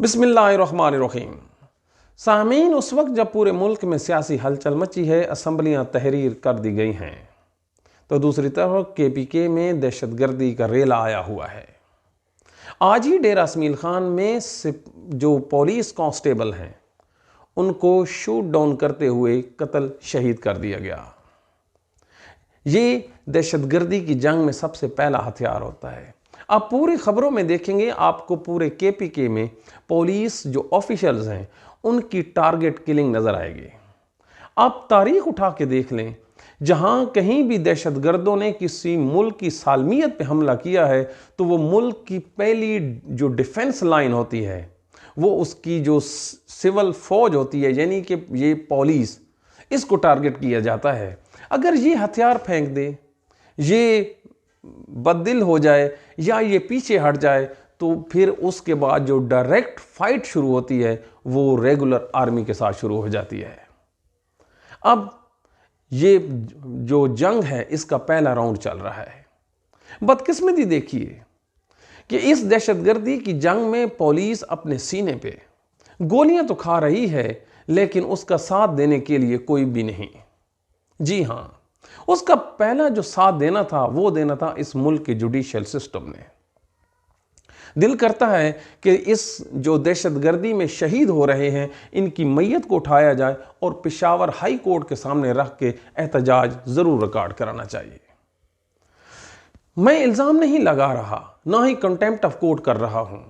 बिस्मिल्लाहिर्रहमानिर्रहीम। सामीन, उस वक्त जब पूरे मुल्क में सियासी हलचल मची है, असम्बलियाँ तहरीर कर दी गई हैं, तो दूसरी तरफ KPK में दहशतगर्दी का रेला आया हुआ है। आज ही डेरा इसमाइल खान में जो पुलिस कांस्टेबल हैं उनको शूट डाउन करते हुए कत्ल शहीद कर दिया गया। ये दहशतगर्दी की जंग में सबसे पहला हथियार होता है। आप पूरी खबरों में देखेंगे, आपको पूरे KPK में पुलिस जो ऑफिशियल्स हैं उनकी टारगेट किलिंग नजर आएगी। आप तारीख उठा के देख लें, जहां कहीं भी दहशतगर्दों ने किसी मुल्क की सालमियत पे हमला किया है तो वो मुल्क की पहली जो डिफेंस लाइन होती है, वो उसकी जो सिविल फौज होती है, यानी कि ये पुलिस, इसको टारगेट किया जाता है। अगर ये हथियार फेंक दे, ये बददिल हो जाए या ये पीछे हट जाए, तो फिर उसके बाद जो डायरेक्ट फाइट शुरू होती है वो रेगुलर आर्मी के साथ शुरू हो जाती है। अब ये जो जंग है इसका पहला राउंड चल रहा है। बदकिस्मती देखिए कि इस दहशतगर्दी की जंग में पुलिस अपने सीने पे गोलियां तो खा रही है, लेकिन उसका साथ देने के लिए कोई भी नहीं। जी हां, उसका पहला जो साथ देना था वो देना था इस मुल्क के जुडिशियल सिस्टम ने। दिल करता है कि इस जो दहशतगर्दी में शहीद हो रहे हैं इनकी मैयत को उठाया जाए और पेशावर हाई कोर्ट के सामने रख के एहतजाज जरूर रिकॉर्ड कराना चाहिए। मैं इल्जाम नहीं लगा रहा, ना ही कंटेम्प्ट ऑफ कोर्ट कर रहा हूं।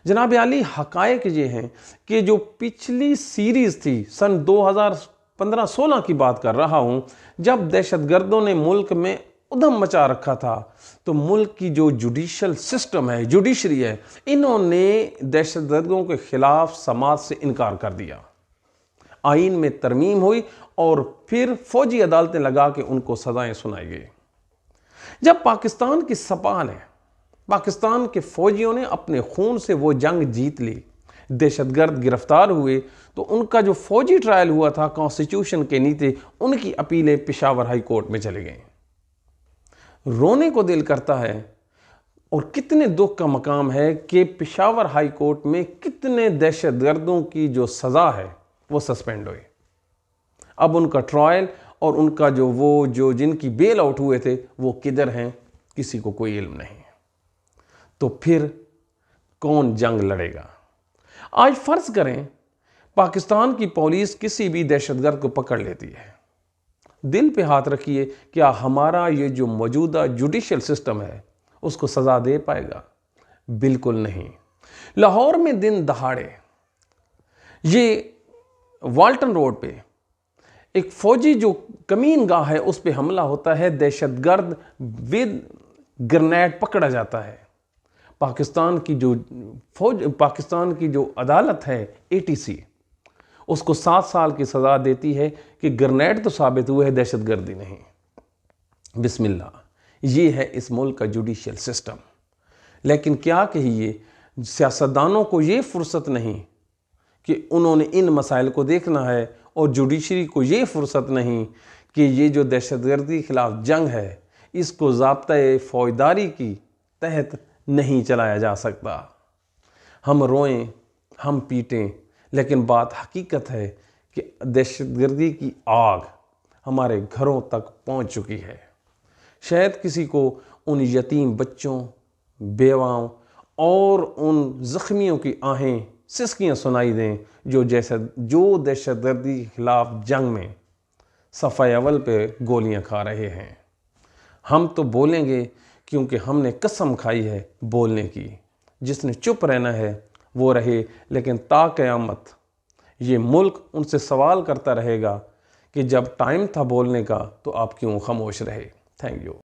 जनाब आली, हकायक ये हैं कि जो पिछली सीरीज थी, सन 2015-16 की बात कर रहा हूं, जब दहशतगर्दों ने मुल्क में उधम मचा रखा था, तो मुल्क की जो जुडिशियल सिस्टम है, जुडिशरी है, इन्होंने दहशतगर्दों के खिलाफ समाज से इनकार कर दिया। आइन में तरमीम हुई और फिर फौजी अदालतें लगा के उनको सजाएं सुनाई गई। जब पाकिस्तान की सपा ने, पाकिस्तान के फौजियों ने अपने खून से वो जंग जीत ली, दहशतगर्द गिरफ्तार हुए, तो उनका जो फौजी ट्रायल हुआ था कॉन्स्टिट्यूशन के नीचे, उनकी अपीलें पेशावर हाई कोर्ट में चली गईं। रोने को दिल करता है और कितने दुख का मकाम है कि पेशावर हाई कोर्ट में कितने दहशतगर्दों की जो सज़ा है वो सस्पेंड हुई। अब उनका ट्रायल और उनका जो जिनकी बेल आउट हुए थे वो किधर हैं, किसी को कोई इल्म नहीं। तो फिर कौन जंग लड़ेगा? आज फर्ज करें पाकिस्तान की पुलिस किसी भी दहशतगर्द को पकड़ लेती है, दिल पे हाथ रखिए, क्या हमारा ये जो मौजूदा जुडिशियल सिस्टम है उसको सजा दे पाएगा? बिल्कुल नहीं। लाहौर में दिन दहाड़े ये वाल्टन रोड पे एक फौजी जो कमीन गाह है उस पे हमला होता है, दहशतगर्द विद ग्रेनेड पकड़ा जाता है। पाकिस्तान की जो अदालत है ATC, उसको 7 साल की सजा देती है कि ग्रेनेड तो साबित हुए है, दहशतगर्दी नहीं। बिस्मिल्लाह, ये है इस मुल्क का जुडिशियल सिस्टम। लेकिन क्या कहिए, सियासतदानों को ये फुर्सत नहीं कि उन्होंने इन मसाइल को देखना है, और जुडिशरी को ये फुर्सत नहीं कि ये जो दहशतगर्दी के खिलाफ जंग है इसको ज़ाब्ता फौजदारी की तहत नहीं चलाया जा सकता। हम रोएं, हम पीटें, लेकिन बात हकीकत है कि दहशतगर्दी की आग हमारे घरों तक पहुंच चुकी है। शायद किसी को उन यतीम बच्चों, बेवाओं और उन ज़ख्मियों की आहें, सिसकियाँ सुनाई दें जो दहशतगर्दी के खिलाफ जंग में सफ़े अव्वल पे गोलियां खा रहे हैं। हम तो बोलेंगे क्योंकि हमने कसम खाई है बोलने की। जिसने चुप रहना है वो रहे, लेकिन ता क़यामत ये मुल्क उनसे सवाल करता रहेगा कि जब टाइम था बोलने का तो आप क्यों खामोश रहे। Thank you.